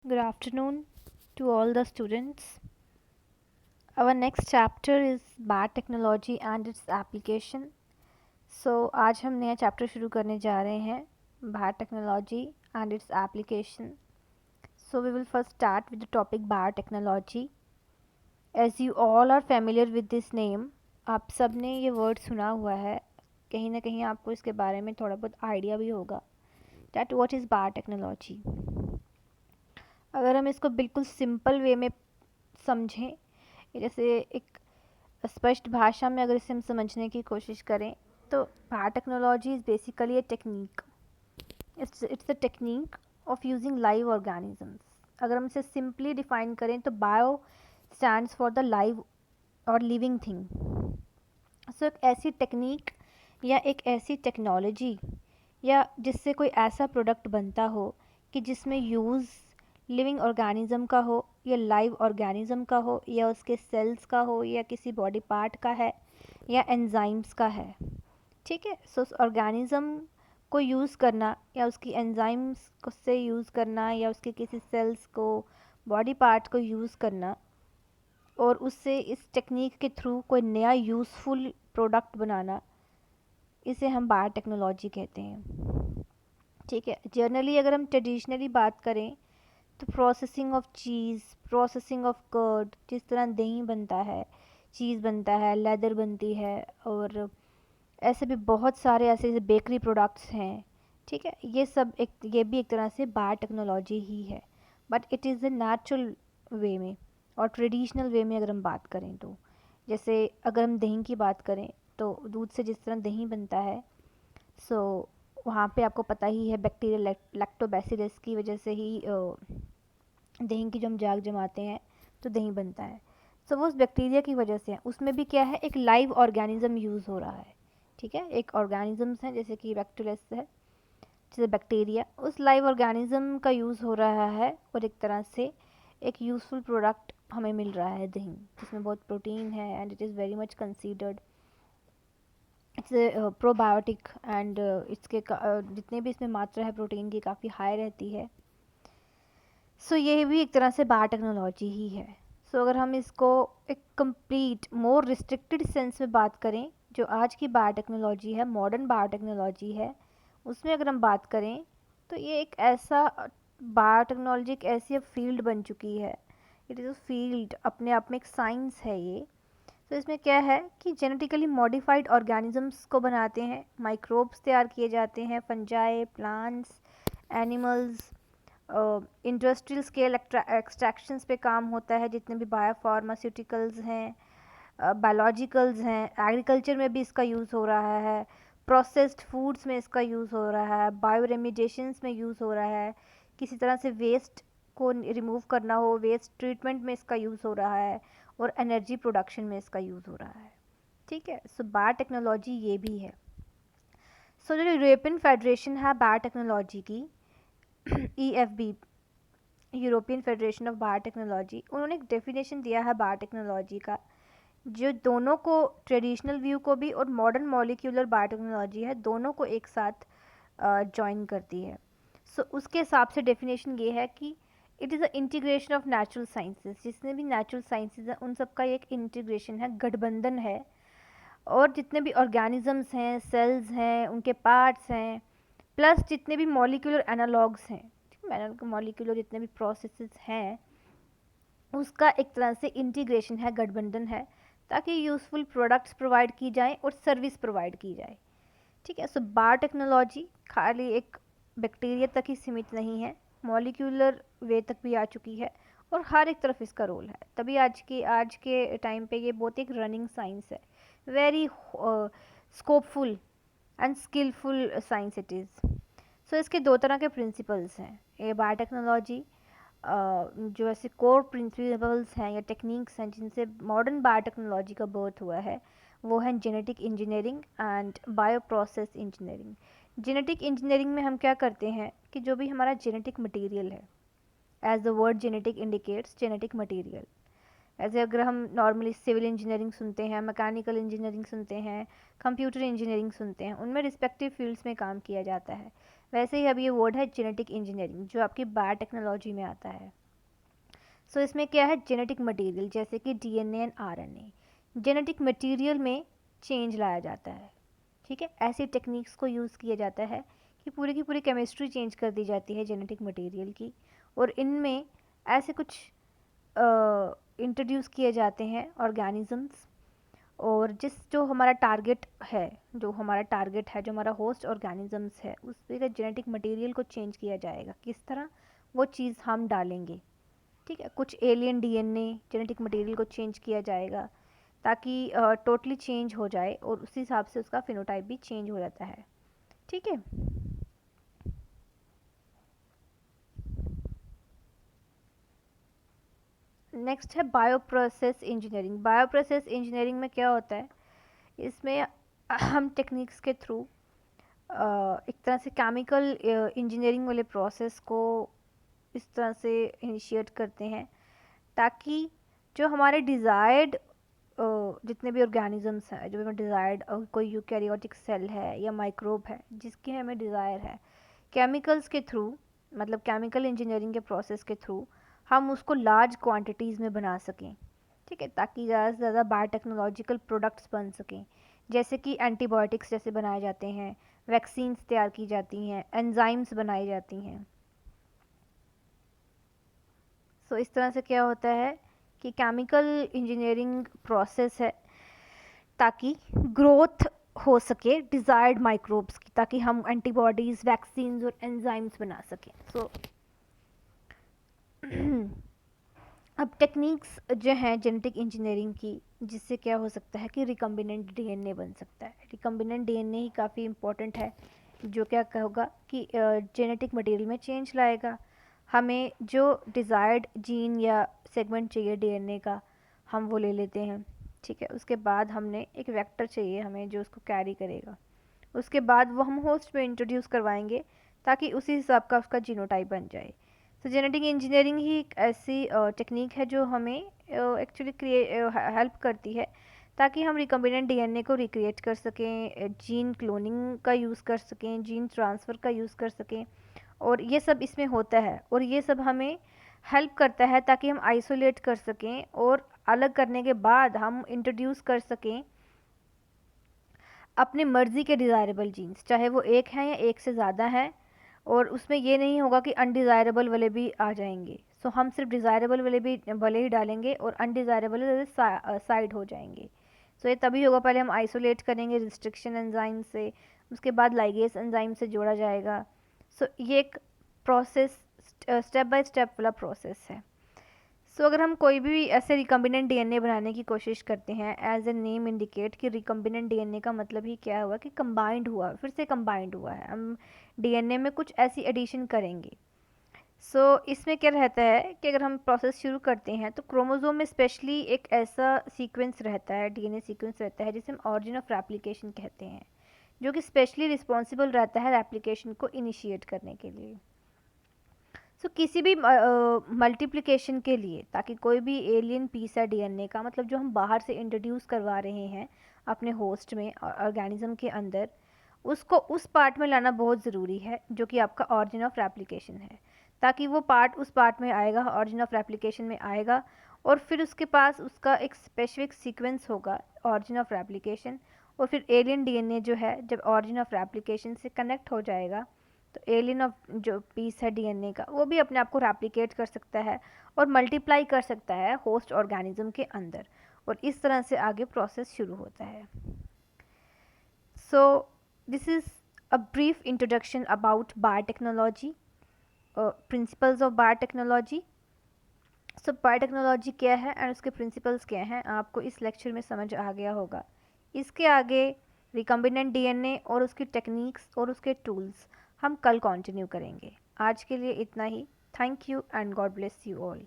Good afternoon to all the students. Our next chapter is biotechnology and its application. So आज हम नया chapter शुरू करने जा रहे हैं biotechnology and its application. So we will first start with the topic biotechnology. As you all are familiar with this name, आप सब ने ये वर्ड सुना हुआ है. कहीं ना कहीं आपको इसके बारे में थोड़ा बहुत आइडिया भी होगा that what is biotechnology. अगर हम इसको बिल्कुल सिंपल वे में समझें, जैसे एक स्पष्ट भाषा में अगर इसे हम समझने की कोशिश करें तो biotechnology is basically a technique. It's the technique of using live organisms. अगर हम इसे सिंपली डिफाइन करें तो bio stands for the live और लिविंग थिंग. सो एक ऐसी टेक्निक या एक ऐसी टेक्नोलॉजी या जिससे कोई ऐसा प्रोडक्ट बनता हो कि जिसमें यूज़ लिविंग ऑर्गेनिज्म का हो या लाइव ऑर्गेनिज्म का हो या उसके सेल्स का हो या किसी बॉडी पार्ट का है या एंजाइम्स का है. ठीक है. सो उस ऑर्गेनिज्म को यूज़ करना या उसकी एंजाइम्स को से यूज़ करना या उसके किसी सेल्स को बॉडी पार्ट को यूज़ करना और उससे इस टेक्निक के थ्रू कोई नया यूज़फुल प्रोडक्ट बनाना, इसे हम बायोटेक्नोलॉजी कहते हैं. ठीक है. जनरली अगर हम ट्रेडिशनली बात करें तो processing of cheese, processing of curd, जिस तरह दही बनता है, चीज़ बनता है, लेदर बनती है और ऐसे भी बहुत सारे ऐसे बेकरी प्रोडक्ट्स हैं. ठीक है. ये भी एक तरह से बायोटेक्नोलॉजी ही है, but it is a natural way में और ट्रेडिशनल वे में अगर हम बात करें तो जैसे अगर हम दही की बात करें तो दूध से जिस तरह दही बनता है, सो वहाँ पे आपको पता ही है बैक्टीरिया लैक्टोबैसिलस की वजह से ही दही की जो हम जाग जमाते हैं तो दही बनता है. सो वो उस बैक्टीरिया की वजह से है. उसमें भी क्या है, एक लाइव ऑर्गेनिज्म यूज़ हो रहा है. ठीक है. एक ऑर्गेनिजम्स हैं जैसे कि बैक्टीरियस है, जैसे बैक्टीरिया, उस लाइव ऑर्गेनिज्म का यूज़ हो रहा है और एक तरह से एक यूज़फुल प्रोडक्ट हमें मिल रहा है दही, जिसमें बहुत प्रोटीन है and it is very much considered. It's probiotic and इसके जितने भी इसमें मात्रा है प्रोटीन की काफ़ी हाई रहती है. सो ये भी एक तरह से बायोटेक्नोलॉजी ही है. सो अगर हम इसको एक कंप्लीट मोर रिस्ट्रिक्टेड सेंस में बात करें, जो आज की बायोटेक्नोलॉजी है, मॉडर्न बायोटेक्नोलॉजी है, उसमें अगर हम बात करें तो ये एक ऐसा बायोटेक्नोलॉजी एक ऐसी अब फील्ड बन चुकी है. इट इज़ अ फील्ड, अपने आप में एक साइंस है ये. तो इसमें क्या है कि जेनेटिकली मॉडिफाइड ऑर्गेनिजम्स को बनाते हैं, माइक्रोब्स तैयार किए जाते हैं, fungi, plants, animals, industrial scale extractions पे काम होता है. जितने भी बायोफार्मास्यूटिकल्स हैं, बायोलॉजिकल्स हैं, एग्रीकल्चर में भी इसका यूज़ हो रहा है, प्रोसेस्ड फूड्स में इसका यूज़ हो रहा है, बायो रेमिडिएशंस में यूज़ हो रहा है, किसी तरह से वेस्ट को रिमूव करना हो, वेस्ट ट्रीटमेंट में इसका यूज़ हो रहा है और एनर्जी प्रोडक्शन में इसका यूज़ हो रहा है. ठीक है. सो बायोटेक्नोलॉजी ये भी है. सो जो यूरोपियन फेडरेशन है बायोटेक्नोलॉजी की, EFB, European federation of biotechnology, उन्होंने एक डेफिनेशन दिया है बायोटेक्नोलॉजी का, जो दोनों को, ट्रेडिशनल व्यू को भी और मॉडर्न मॉलिक्यूलर बायोटेक्नोलॉजी है, दोनों को एक साथ जॉइन करती है. सो उसके हिसाब से डेफिनेशन ये है कि it is a integration of natural sciences. जितने भी नेचुरल साइंसेज हैं उन सब का एक इंटीग्रेशन है, गठबंधन है. और जितने भी ऑर्गेनिजम्स हैं, सेल्स हैं, उनके पार्ट्स हैं, प्लस जितने भी मॉलिक्यूलर एनालॉग्स हैं, मॉलिक्यूलर जितने भी प्रोसेसेस हैं, उसका एक तरह से इंटीग्रेशन है, गठबंधन है, ताकि यूज़फुल प्रोडक्ट्स प्रोवाइड की जाएं और सर्विस प्रोवाइड की जाए. ठीक है. सो बायोटेक्नोलॉजी खाली एक बैक्टीरिया तक ही सीमित नहीं है, मॉलिक्यूलर वे तक भी आ चुकी है और हर एक तरफ इसका रोल है. तभी आज के टाइम पे ये बहुत एक रनिंग साइंस है, very scopeful and skillful science it is. So इसके दो तरह के प्रिंसिपल्स हैं. ये बायोटेक्नोलॉजी जो ऐसे कोर प्रिंसिपल्स हैं या टेक्निक्स हैं जिनसे मॉडर्न बायोटेक्नोलॉजी का बर्थ हुआ है, वो है genetic engineering and bio process engineering. Genetic engineering में हम क्या करते हैं कि जो भी हमारा जेनेटिक मटेरियल है, as the word genetic indicates, genetic material, ऐसे अगर हम नॉर्मली सिविल इंजीनियरिंग सुनते हैं, मैकेनिकल इंजीनियरिंग सुनते हैं, कंप्यूटर इंजीनियरिंग सुनते हैं, उनमें रिस्पेक्टिव फील्ड्स में काम किया जाता है. वैसे ही अब ये वर्ड है जेनेटिक इंजीनियरिंग, जो आपकी बायोटेक्नोलॉजी में आता है। सो इसमें क्या है, जेनेटिक मटेरियल जैसे कि DNA and RNA, genetic material में चेंज लाया जाता है। ठीक है, ऐसी टेक्निक्स को यूज़ किया जाता है कि पूरी की पूरी केमिस्ट्री चेंज कर दी जाती है जेनेटिक मटेरियल की, और इनमें ऐसे कुछ इंट्रोड्यूस किए जाते हैं ऑर्गेनिजम्स, और जो हमारा टारगेट है, जो हमारा होस्ट ऑर्गेनिजम्स है, उस पर जेनेटिक मटेरियल को चेंज किया जाएगा। किस तरह, वो चीज़ हम डालेंगे। ठीक है, कुछ एलियन डीएनए जेनेटिक मटेरियल को चेंज किया जाएगा ताकि टोटली चेंज हो जाए, और उसी हिसाब से उसका फिनोटाइप भी चेंज हो जाता है। ठीक है, नेक्स्ट है बायोप्रोसेस इंजीनियरिंग। बायोप्रोसेस इंजीनियरिंग में क्या होता है, इसमें हम टेक्निक्स के थ्रू एक तरह से केमिकल इंजीनियरिंग वाले प्रोसेस को इस तरह से इनिशिएट करते हैं ताकि जो हमारे डिज़ायर्ड जितने भी ऑर्गेनिजम्स हैं, जो हमें डिज़ायर्ड कोई यूकैरियोटिक सेल है या माइक्रोब है जिसकी हमें डिज़ायर है, केमिकल्स के थ्रू, मतलब केमिकल इंजीनियरिंग के प्रोसेस के थ्रू हम उसको लार्ज क्वांटिटीज़ में बना सकें। ठीक है, ताकि ज़्यादा से ज़्यादा बायोटेक्नोलॉजिकल प्रोडक्ट्स बन सकें, जैसे कि एंटीबायोटिक्स जैसे बनाए जाते हैं, वैक्सीन्स तैयार की जाती हैं, एंजाइम्स बनाई जाती हैं। सो इस तरह से क्या होता है कि केमिकल इंजीनियरिंग प्रोसेस है ताकि ग्रोथ हो सके डिज़ायर्ड माइक्रोब्स की, ताकि हम एंटीबॉडीज़, वैक्सीन्स और एंजाइम्स बना सकें। सो अब टेक्निक्स जो हैं जेनेटिक इंजीनियरिंग की, जिससे क्या हो सकता है कि रिकम्बिनेंट डीएनए बन सकता है। रिकम्बिनेंट डीएनए ही काफ़ी इंपॉर्टेंट है, जो क्या होगा कि जेनेटिक मटेरियल में चेंज लाएगा। हमें जो डिज़ायर्ड जीन या सेगमेंट चाहिए डीएनए का, हम वो ले लेते हैं। ठीक है, उसके बाद हमने एक वेक्टर चाहिए हमें जो उसको कैरी करेगा, उसके बाद वो हम होस्ट में इंट्रोड्यूस करवाएंगे ताकि उसी हिसाब का उसका जीनोटाइप बन जाए। तो जेनेटिक इंजीनियरिंग ही एक ऐसी टेक्निक है जो हमें एक्चुअली हेल्प करती है ताकि हम रिकम्बिनेंट डीएनए को रिक्रिएट कर सकें, जीन क्लोनिंग का यूज़ कर सकें, जीन ट्रांसफ़र का यूज़ कर सकें, और ये सब इसमें होता है। और ये सब हमें हेल्प करता है ताकि हम आइसोलेट कर सकें, और अलग करने के बाद हम इंट्रोड्यूस कर सकें अपनी मर्ज़ी के डिज़ायरेबल जीन्स, चाहे वो एक हैं या एक से ज़्यादा हैं, और उसमें ये नहीं होगा कि अनडिज़ायरेबल वाले भी आ जाएंगे। सो हम सिर्फ डिज़ायरेबल वाले ही डालेंगे और अनडिज़ायरेबल साइड हो जाएंगे। सो ये तभी होगा, पहले हम आइसोलेट करेंगे रिस्ट्रिक्शन एंजाइम से, उसके बाद लाइगेस एंजाइम से जोड़ा जाएगा। सो ये एक प्रोसेस, स्टेप बाय स्टेप वाला प्रोसेस है। सो अगर हम कोई भी ऐसे रिकम्बिनेंट डीएनए बनाने की कोशिश करते हैं, एज ए नेम इंडिकेट कि रिकम्बिनेंट डीएनए का मतलब ही क्या हुआ कि कंबाइंड हुआ, फिर से कंबाइंड हुआ है, हम डीएनए में कुछ ऐसी एडिशन करेंगे। सो इसमें क्या रहता है कि अगर हम प्रोसेस शुरू करते हैं तो क्रोमोसोम में स्पेशली एक ऐसा सीक्वेंस रहता है, डीएनए सीक्वेंस रहता है, जिसे हम ऑरिजिन ऑफ रेप्लिकेशन कहते हैं, जो कि स्पेशली रिस्पॉन्सिबल रहता है रेप्लिकेशन को इनिशिएट करने के लिए। सो किसी भी मल्टीप्लिकेशन के लिए, ताकि कोई भी एलियन पीस है डीएनए का, मतलब जो हम बाहर से इंट्रोड्यूस करवा रहे हैं अपने होस्ट में ऑर्गेनिज्म के अंदर, उसको उस पार्ट में लाना बहुत ज़रूरी है जो कि आपका ऑरिजिन ऑफ रेप्लिकेशन है, ताकि वो पार्ट उस पार्ट में आएगा, ऑरिजिन ऑफ रेप्लिकेशन में आएगा, और फिर उसके पास उसका एक स्पेसिफिक सीक्वेंस होगा ऑरिजिन ऑफ रेप्लिकेशन, और फिर एलियन डीएनए जो है जब ऑरिजिन ऑफ रेप्लिकेशन से कनेक्ट हो जाएगा तो एलियन ऑफ जो पीस है डीएनए का, वो भी अपने आप को रेप्लिकेट कर सकता है और मल्टीप्लाई कर सकता है होस्ट ऑर्गेनिज्म के अंदर, और इस तरह से आगे प्रोसेस शुरू होता है। So this is a brief introduction about biotechnology, principles of biotechnology. So biotechnology क्या है एंड उसके प्रिंसिपल्स क्या हैं, आपको इस लेक्चर में समझ आ गया होगा। इसके आगे रिकम्बिनेंट डीएनए और उसकी टेक्निक्स और उसके टूल्स हम कल कंटिन्यू करेंगे। आज के लिए इतना ही। Thank you and God bless you all.